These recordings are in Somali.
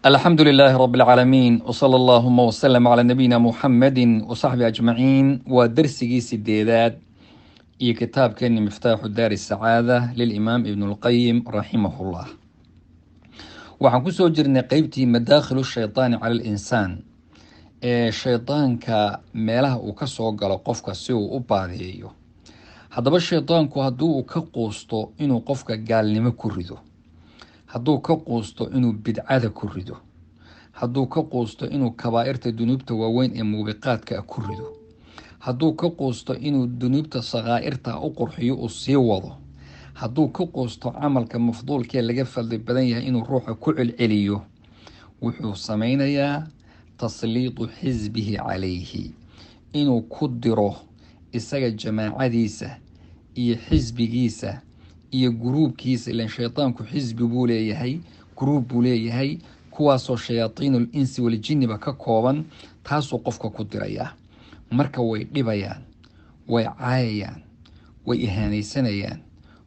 الحمد لله رب العالمين وصلى اللهم وسلم على نبينا محمد وصحبه أجمعين ودرسي سديدات إي كتاب كان مفتاح دار السعادة للإمام ابن القيم رحمه الله وعن كسو جرنا قيبتي مداخل الشيطان على الإنسان الشيطان كميله وكسو قال قفك سيو أباديو هذا الشيطان كهدو كقوستو إنو قفك قال لما كردو hadduu ka quusto inuu bidcada ku rido hadduu ka quusto inuu kabaa'irta dunuubta waaweyn ee muubiqaadka ku rido hadduu ka quusto inuu dunuubta saqaa'irta u qurxiyo uu sii wado hadduu ka quusto camalka mafduulkee laga fadli badan yahay inuu ruuxa ku celceliyo wuxuu samaynayaa tasliidu xisbihi calayhi inuu ku diro isaga jamaacadiisa iyo xisbigiisa iyo gruubkiisa ilaan shaytaanku xisbi buu leeyahay gruub buu leeyahay kuwaasoo shayaatiinul insi wal jinniba ka kooban taasuu qofka ku dirayaa marka way dhibayaan way caayayaan way ihaanaysanayaan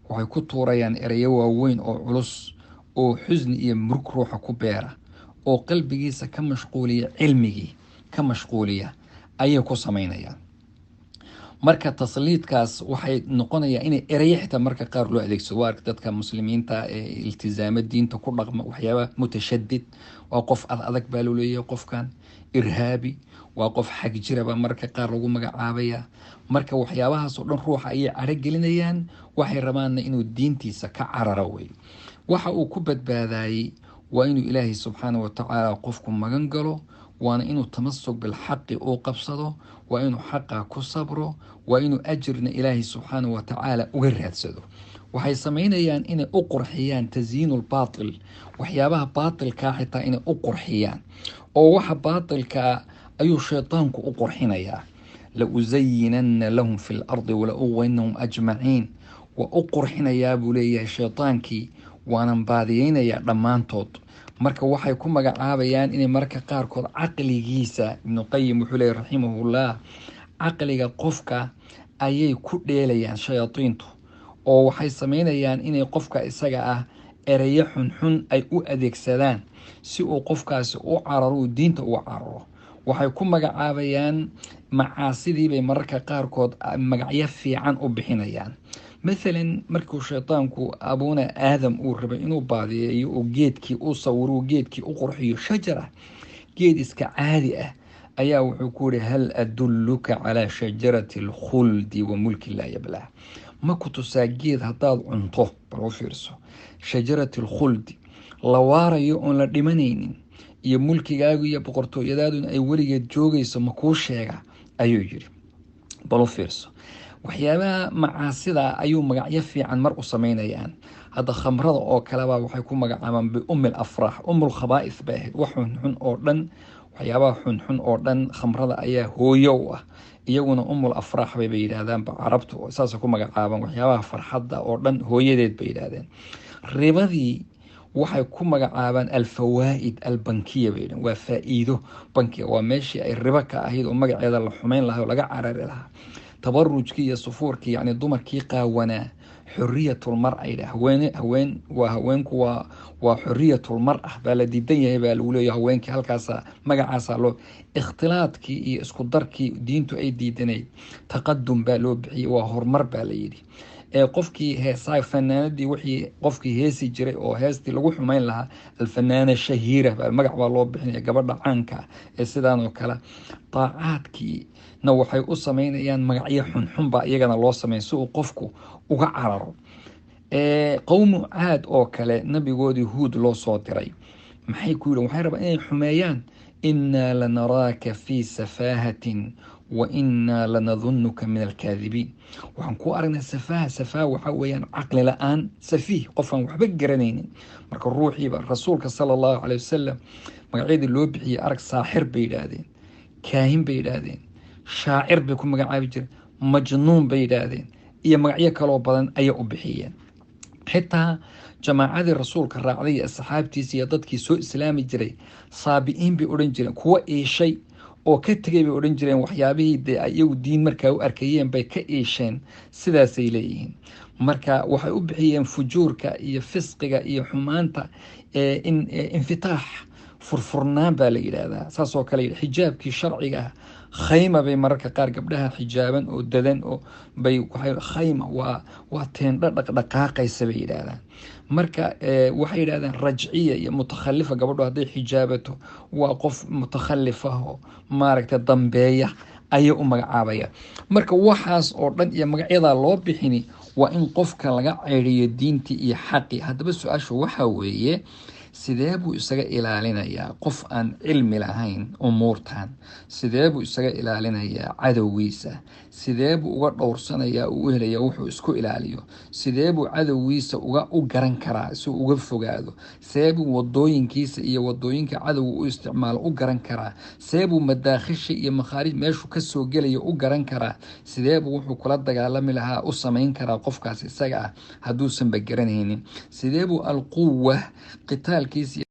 waxay ku tuurayaan erayo waaweyn oo culus oo xusni iyo murug ruuxa ku beera oo qalbigiisa ka mashquuliya cilmigii ka mashquuliya ayay ku samaynayaan marka tasliidkaas waxay noqonayaan inay erayo xitaa marka qaar loo adeegsado waa dadka muslimiinta ee iltizaama diinta ku dhaqma waxyaaba mutashadid waa qof adag baa loo leeyahay qofkan irhaabi waa qof xag jiraba marka qaar lagu magacaabaya marka waxyaabahaas oo dhan ruuxa ayay caro gelinayaan waxay rabaanna inuu diintiisa ka cararo wey waxa uu ku badbaadayay waa inuu ilaahay subxaana wa tacaala qofku magan galo waana inuu tamasuk bilxaqi uu qabsado waa inuu xaqa ku sabro waa inuu ajirna ilaahay subxaana wa tacaala uga raadsado waxay samaynayaan inay u qurxiyaan tasyiinu lbaatil waxyaabaha baatilkaa xitaa inay u qurxiyaan oo waxa baatilkaa ayuu shaytaanku u qurxinayaa la usayinanna lahum fi lardi wala uwaynahum ajmaciin waa u qurxinayaa buu leeyahay shaytaankii waanan baadiyeynayaa dhammaantood marka waxay ku magacaabayaan inay marka qaarkood caqligiisa ibnuqayim wuxuu leeyahy raximahullah caqliga qofka ayay ku dheelayaan shayaadiintu oo waxay samaynayaan inay qofka isaga ah erayo xunxun ay u adeegsadaan si uu qofkaasi u cararo uu diinta uga cararo waxay ku magacaabayaan macaasidiibay mararka qaarkood magacyo fiican u bixinayaan مثلا markuu shaytaanku abuuna aadam uu rabay inuu baadiyeeyo oo geedkii uu sawiro geedkii u qurxiyo shajara geed iska caadi ah ayaa wuxuu ku yiri hal adulluka ala shajarati alkhuldi wa mulki la yabla ma ku tusaa geed hadaad cunto baro fiirso shajarati alkhuldi la waarayo oo la dhimanaynin iyo mulkigaagu iyo boqortooyadaadu ay weligeed joogayso ma ku sheega ayuu yiri baro fiirso waxyaabaha macaasida ayuu magacyo fiican mar u samaynayaan hadda khamrada oo kaleba waxay ku magacaabaan biumil afraax umul khabaa'is bay ahayd wax xunxun oo dhan waxyaabaha xunxun oo dhan khamrada ayaa hooyo u ah iyaguna umul afraax bay yidhaahdaan carabtu saasay ku magacaabaan waxyaabaha farxadda oo dhan hooyadeed bay yidhaahdeen ribadii waxay ku magacaabaan alfawaa'id albankiya bay yidhahdeen waa faa'iido bankiga waa meeshii ay ribo ka ahayd oo magaceeda la xumayn lahaa oo laga carari lahaa tabarujkii iyo sufuurkii yani dumarkii qaawanaa xuriyatul mar'a haweenku waa xuriyatul mar'a baa la diidan yahay baa lagu leeyahay haweenkii halkaasa magacaasa loo ikhtilaadkii iyo isku darkii diintu ay diidanayd taqadum baa loo bixiyay waa horumar baa la yidhi qofkii heesaa fanaanadii wixii qofkii heesi jiray oo heestii lagu xumayn lahaa alfanaana shahiira magac baa loo bixinaya gabadha caanka ee sidaan oo kale daacaadkii na waxay u samaynayaan magacyo xunxun baa iyagana loo sameyn si uu qofku uga cararo qowmu caad oo kale nabigoodii huud loo soo diray maxay ku yidhi waxay rabaan inay xumeeyaan innaa lanaraaka fii safaahatin wa innaa lanadunnuka min alkaadibiin waxaan ku aragnay safaaha waxaa weeyaan caqli la-aan safiih qofaan waxba garanaynin marka ruuxiiba rasuulka sala allahu calay wasalam magacyadii loo bixiyey arag saaxir bay yidhaahdeen kaahin bay yidhaahdeen shaacir bay ku magacaabi jireen majnuun bay yidhaahdeen iyo magacyo kaloo badan ayay u bixiyeen xitaa jamaacadii rasuulka raacday iyo asxaabtiisa iyo dadkii soo islaami jiray saabi'iin bay odhan jireen kuwa iishay oo ka tegay bay odhan jireen waxyaabihii dee iyagu diin markaa u arkayeen bay ka iisheen sidaasay leeyihiin marka waxay u bixiyeen fujuurka iyo fisqiga iyo xumaanta infitaax furfurnaan baa la yidhaahdaa. saas oo kale xijaabkii sharciga ah khayma bay mararka qaar gabdhaha xijaaban oo dadan oo bay khayma waa teendho dhaqdhaqaaqaysa bay yidhaahdaan. marka waxay yidhahdaan rajciya iyo mutakhalifa, gabadho hadday xijaabato waa qof mutakhalifa oo maaragta dambeeya ayay u magacaabaya. marka waxaas oo dhan iyo magacyadaa loo bixini waa in qofka laga ceyriyo diintii iyo xaqi. haddaba su-aashu waxa weeye, sidee buu isaga ilaalinayaa qof aan cilmi lahayn umuurtan? sidee buu isaga ilaalinayaa cadowgiisa? sidee buu uga dhowrsanayaa u helaya wuxuu isku ilaaliyo? sidee buu cadowgiisa u garan karaa si uga fogaado? sidee buu wadooyinkiisa iyo wadooyinka cadowga u isticmaalo u garan karaa? sidee buu madaakhisha iyo makhaarij meeshuu kasoo gelaya u garan karaa? sidee buu wuxuu kula dagaalami lahaa u samayn karaa qofkaas isaga ah hadduusanba garanaynin? sidee buu alquwa qitaalkiisa